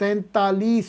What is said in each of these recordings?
43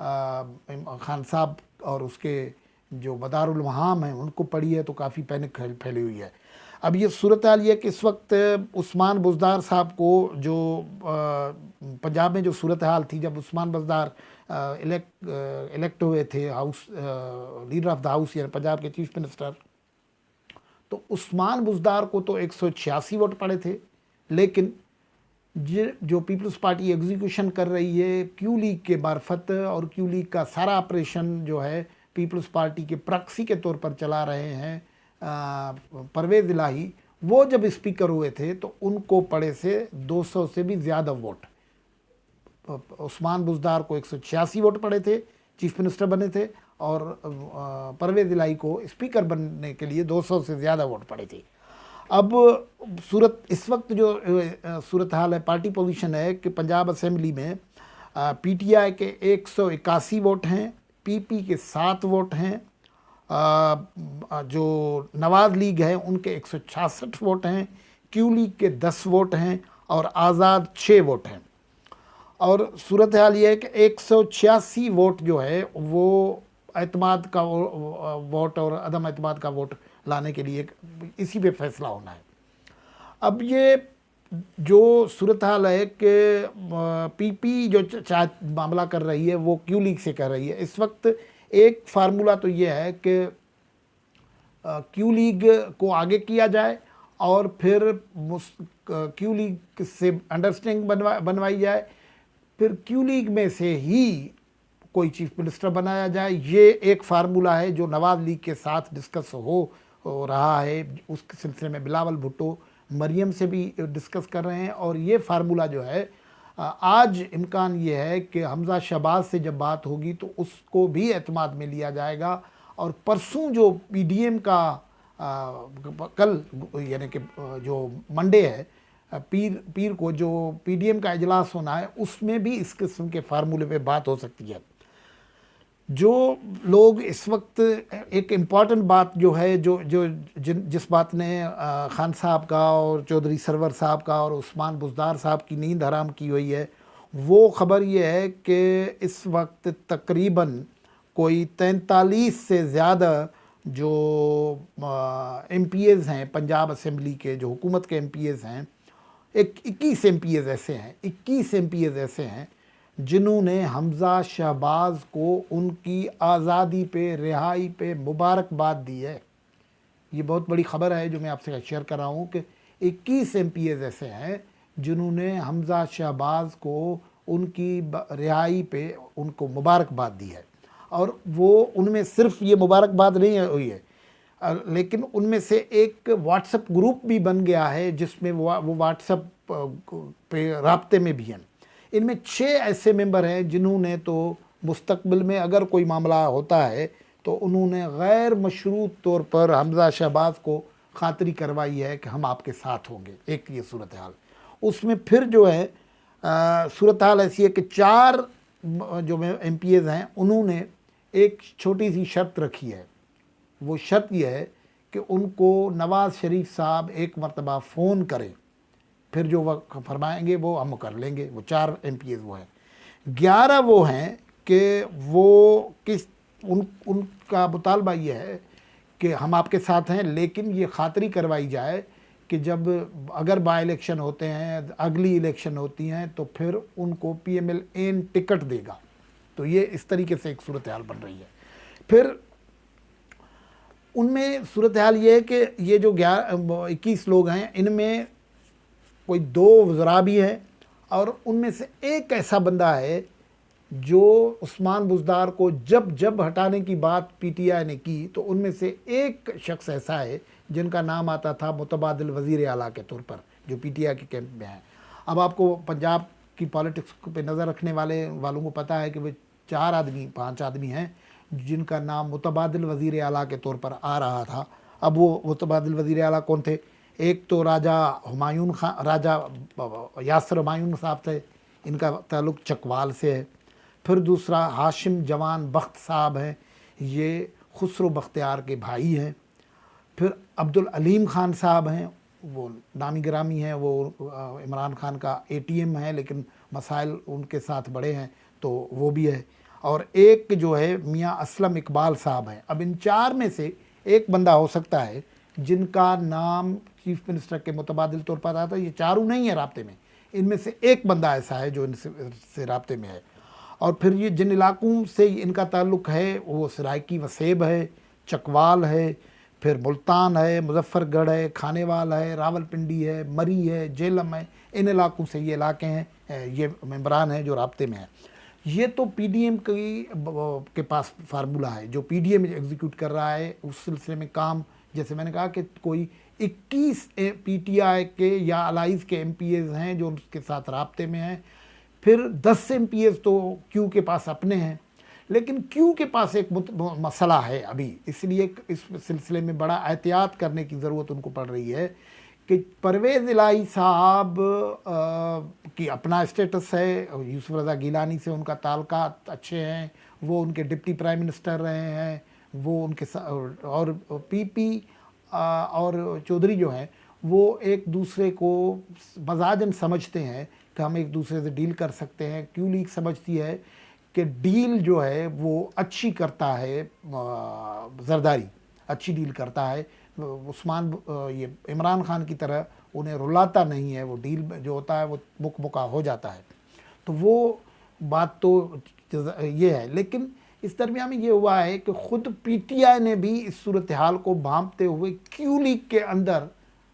خان صاحب اور اس کے جو مدارُ الوہام ہیں ان کو پڑھی ہے تو کافی پینک پھیلی ہوئی ہے۔ اب یہ صورتحال یہ ہے کہ اس وقت عثمان بزدار صاحب کو جو پنجاب میں جو صورتحال تھی، جب عثمان بزدار الیکٹ ہوئے تھے house leader of the house یعنی پنجاب کے چیف منسٹر، تو عثمان بزدار کو تو 186 ووٹ پڑے تھے، لیکن جو پیپلز پارٹی ایگزیکیوشن کر رہی ہے کیو لیگ کے معرفت، اور کیو لیگ کا سارا آپریشن جو ہے پیپلز پارٹی کے پراکسی کے طور پر چلا رہے ہیں پرویز الہی، وہ جب اسپیکر ہوئے تھے تو ان کو پڑے سے 200 سے بھی زیادہ ووٹ۔ عثمان بزدار کو 186 ووٹ پڑے تھے، چیف منسٹر بنے تھے، اور پرویز الہی کو اسپیکر بننے کے لیے 200 سے زیادہ ووٹ پڑے تھے۔ اب اس وقت جو صورتحال ہے، پارٹی پوزیشن ہے کہ پنجاب اسمبلی میں پی ٹی آئی کے 181 ووٹ ہیں، پی پی کے 7 ووٹ ہیں، جو نواز لیگ ہے ان کے 166 ووٹ ہیں، کیو لیگ کے 10 ووٹ ہیں، اور آزاد 6 ووٹ ہیں۔ اور صورتحال یہ ہے کہ 186 ووٹ جو ہے وہ اعتماد کا ووٹ اور عدم اعتماد کا ووٹ لانے کے لیے اسی پہ فیصلہ ہونا ہے۔ اب یہ جو صورتحال ہے کہ پی پی جو معاملہ کر رہی ہے وہ کیو لیگ سے کر رہی ہے، اس وقت ایک فارمولہ تو یہ ہے کہ کیو لیگ کو آگے کیا جائے اور پھر کیو لیگ سے انڈرسٹینڈنگ بنوائی جائے، پھر کیو لیگ میں سے ہی کوئی چیف منسٹر بنایا جائے۔ یہ ایک فارمولہ ہے جو نواز لیگ کے ساتھ ڈسکس ہو رہا ہے، اس کے سلسلے میں بلاول بھٹو مریم سے بھی ڈسکس کر رہے ہیں، اور یہ فارمولہ جو ہے آج امکان یہ ہے کہ حمزہ شہباز سے جب بات ہوگی تو اس کو بھی اعتماد میں لیا جائے گا، اور پرسوں جو پی ڈی ایم کا کل یعنی کہ جو منڈے ہے پیر کو جو پی ڈی ایم کا اجلاس ہونا ہے، اس میں بھی اس قسم کے فارمولے پہ بات ہو سکتی ہے۔ جو لوگ اس وقت ایک امپورٹنٹ بات جو ہے جس بات نے خان صاحب کا اور چودھری سرور صاحب کا اور عثمان بزدار صاحب کی نیند حرام کی ہوئی ہے، وہ خبر یہ ہے کہ اس وقت تقریباً کوئی 43 سے زیادہ جو ایم پی ایز ہیں پنجاب اسمبلی کے، جو حکومت کے ایم پی ایز ہیں، 21 ایم پی ایز ایسے ہیں جنہوں نے حمزہ شہباز کو ان کی آزادی پہ، رہائی پہ مبارکباد دی ہے۔ یہ بہت بڑی خبر ہے جو میں آپ سے شیئر کر رہا ہوں کہ 21 ایم پی ایز ایسے ہیں جنہوں نے حمزہ شہباز کو ان کی رہائی پہ ان کو مبارکباد دی ہے، اور وہ ان میں صرف یہ مبارکباد نہیں ہوئی ہے، لیکن ان میں سے ایک واٹس ایپ گروپ بھی بن گیا ہے جس میں وہ واٹس ایپ پہ رابطے میں بھی ہیں۔ ان میں 6 ایسے ممبر ہیں جنہوں نے تو مستقبل میں اگر کوئی معاملہ ہوتا ہے تو انہوں نے غیر مشروط طور پر حمزہ شہباز کو خاطری کروائی ہے کہ ہم آپ کے ساتھ ہوں گے۔ ایک یہ صورتحال، اس میں پھر جو ہے صورتحال ایسی ہے کہ 4 جو ایم پی ایز ہیں انہوں نے ایک چھوٹی سی شرط رکھی ہے۔ وہ شرط یہ ہے کہ ان کو نواز شریف صاحب ایک مرتبہ فون کریں، پھر جو وہ فرمائیں گے وہ ہم کر لیں گے۔ وہ 4 ایم پی ایز وہ ہیں۔ 11 وہ ہیں کہ وہ ان کا مطالبہ یہ ہے کہ ہم آپ کے ساتھ ہیں، لیکن یہ خاطری کروائی جائے کہ جب اگر بائی الیکشن ہوتے ہیں، اگلی الیکشن ہوتی ہیں، تو پھر ان کو P M L N ticket دے گا۔ تو یہ اس طریقے سے ایک صورتحال بن رہی ہے۔ پھر ان میں صورتحال یہ ہے کہ یہ جو 21 لوگ ہیں، ان میں کوئی 2 وزراء بھی ہیں، اور ان میں سے ایک ایسا بندہ ہے جو عثمان بزدار کو جب ہٹانے کی بات پی ٹی آئی نے کی تو ان میں سے ایک شخص ایسا ہے جن کا نام آتا تھا متبادل وزیر اعلیٰ کے طور پر، جو پی ٹی آئی کے کیمپ میں ہیں۔ اب آپ کو پنجاب کی پالیٹکس پہ نظر رکھنے والوں کو پتہ ہے کہ وہ 5 آدمی ہیں جن کا نام متبادل وزیر اعلیٰ کے طور پر آ رہا تھا۔ اب وہ متبادل وزیر اعلیٰ کون تھے؟ ایک تو راجہ یاسر ہمایون صاحب تھے، ان کا تعلق چکوال سے ہے۔ پھر دوسرا ہاشم جوان بخت صاحب ہیں، یہ خسرو بختیار کے بھائی ہیں۔ پھر عبدالعلیم خان صاحب ہیں، وہ نامی گرامی ہیں، وہ عمران خان کا اے ٹی ایم ہے، لیکن مسائل ان کے ساتھ بڑے ہیں تو وہ بھی ہے۔ اور ایک جو ہے میاں اسلم اقبال صاحب ہیں. اب ان 4 میں سے ایک بندہ ہو سکتا ہے جن کا نام چیف منسٹر کے متبادل طور پر آتا ہے. یہ چاروں نہیں ہے رابطے میں, ان میں سے ایک بندہ ایسا ہے جو ان سے رابطے میں ہے. اور پھر یہ جن علاقوں سے ان کا تعلق ہے وہ سرائکی وسیب ہے, چکوال ہے, پھر ملتان ہے, مظفر گڑھ ہے, کھانیوال ہے, راول پنڈی ہے, مری ہے, جیلم ہے. ان علاقوں سے یہ علاقے ہیں, یہ ممبران ہیں جو رابطے میں ہیں. یہ تو پی ڈی ایم کے پاس فارمولہ ہے جو پی ڈی ایم ایگزیکیوٹ کر رہا ہے. اس سلسلے میں کام, جیسے میں نے کہا کہ کوئی 21 پی ٹی آئی کے یا الائز کے ایم پی ایز ہیں جو اس کے ساتھ رابطے میں ہیں. پھر 10 ایم پی ایز تو کیو کے پاس اپنے ہیں, لیکن کیو کے پاس ایک مسئلہ ہے ابھی, اس لیے اس سلسلے میں بڑا احتیاط کرنے کی ضرورت ان کو پڑ رہی ہے کہ پرویز الہی صاحب کی اپنا اسٹیٹس ہے, یوسف رضا گیلانی سے ان کا تعلقات اچھے ہیں, وہ ان کے ڈپٹی پرائم منسٹر رہے ہیں, وہ ان کے اور پی پی اور چودھری جو ہیں وہ ایک دوسرے کو مزاجن سمجھتے ہیں کہ ہم ایک دوسرے سے ڈیل کر سکتے ہیں. کیو لیگ سمجھتی ہے کہ ڈیل جو ہے وہ اچھی کرتا ہے, زرداری اچھی ڈیل کرتا ہے. عثمان یہ عمران خان کی طرح انہیں رلاتا نہیں ہے, وہ ڈیل جو ہوتا ہے وہ مکمکا ہو جاتا ہے. تو وہ بات تو یہ ہے. لیکن اس درمیان میں یہ ہوا ہے کہ خود پی ٹی آئی نے بھی اس صورتحال کو بھانپتے ہوئے کیو لیگ کے اندر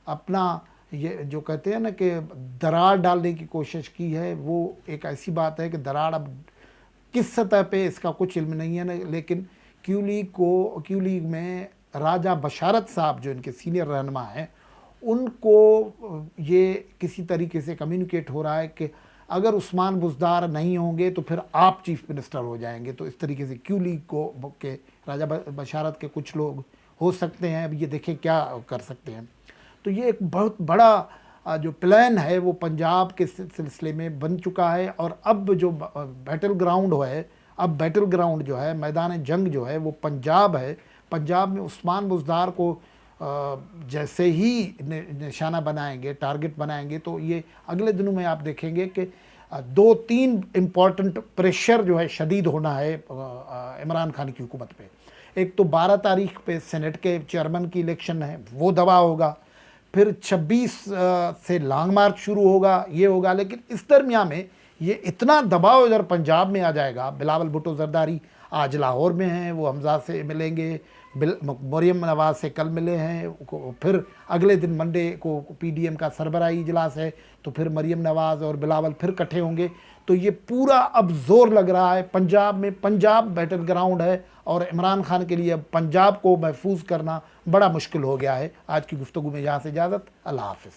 اپنا یہ جو کہتے ہیں نا کہ دراڑ ڈالنے کی کوشش کی ہے. وہ ایک ایسی بات ہے کہ دراڑ اب کس سطح پہ اس کا کچھ علم نہیں ہے, لیکن کیو لیگ میں راجہ بشارت صاحب جو ان کے سینئر رہنما ہیں, ان کو یہ کسی طریقے سے کمیونیکیٹ ہو رہا ہے کہ اگر عثمان بزدار نہیں ہوں گے تو پھر آپ چیف منسٹر ہو جائیں گے. تو اس طریقے سے کیو لیگ کو کہ راجہ بشارت کے کچھ لوگ ہو سکتے ہیں, اب یہ دیکھیں کیا کر سکتے ہیں. تو یہ ایک بہت بڑا جو پلان ہے وہ پنجاب کے سلسلے میں بن چکا ہے. اور اب جو بیٹل گراؤنڈ ہے, اب بیٹل گراؤنڈ جو ہے, میدان جنگ جو ہے وہ پنجاب ہے. پنجاب میں عثمان بزدار کو جیسے ہی نشانہ بنائیں گے, ٹارگٹ بنائیں گے, تو یہ اگلے دنوں میں آپ دیکھیں گے کہ 2-3 امپورٹنٹ پریشر جو ہے شدید ہونا ہے عمران خان کی حکومت پہ. ایک تو 12 تاریخ پہ سینٹ کے چیئرمین کی الیکشن ہے, وہ دبا ہوگا. پھر 26 سے لانگ مارچ شروع ہوگا, یہ ہوگا. لیکن اس درمیان میں یہ اتنا دباؤ ادھر پنجاب میں آ جائے گا. بلاول بھٹو زرداری آج لاہور میں ہیں, وہ حمزہ سے ملیں گے, مریم نواز سے کل ملے ہیں. پھر اگلے دن منڈے کو پی ڈی ایم کا سربراہی اجلاس ہے, تو پھر مریم نواز اور بلاول پھر اکٹھے ہوں گے. تو یہ پورا اب زور لگ رہا ہے پنجاب میں. پنجاب بیٹل گراؤنڈ ہے اور عمران خان کے لیے اب پنجاب کو محفوظ کرنا بڑا مشکل ہو گیا ہے. آج کی گفتگو میں یہاں سے اجازت, اللہ حافظ.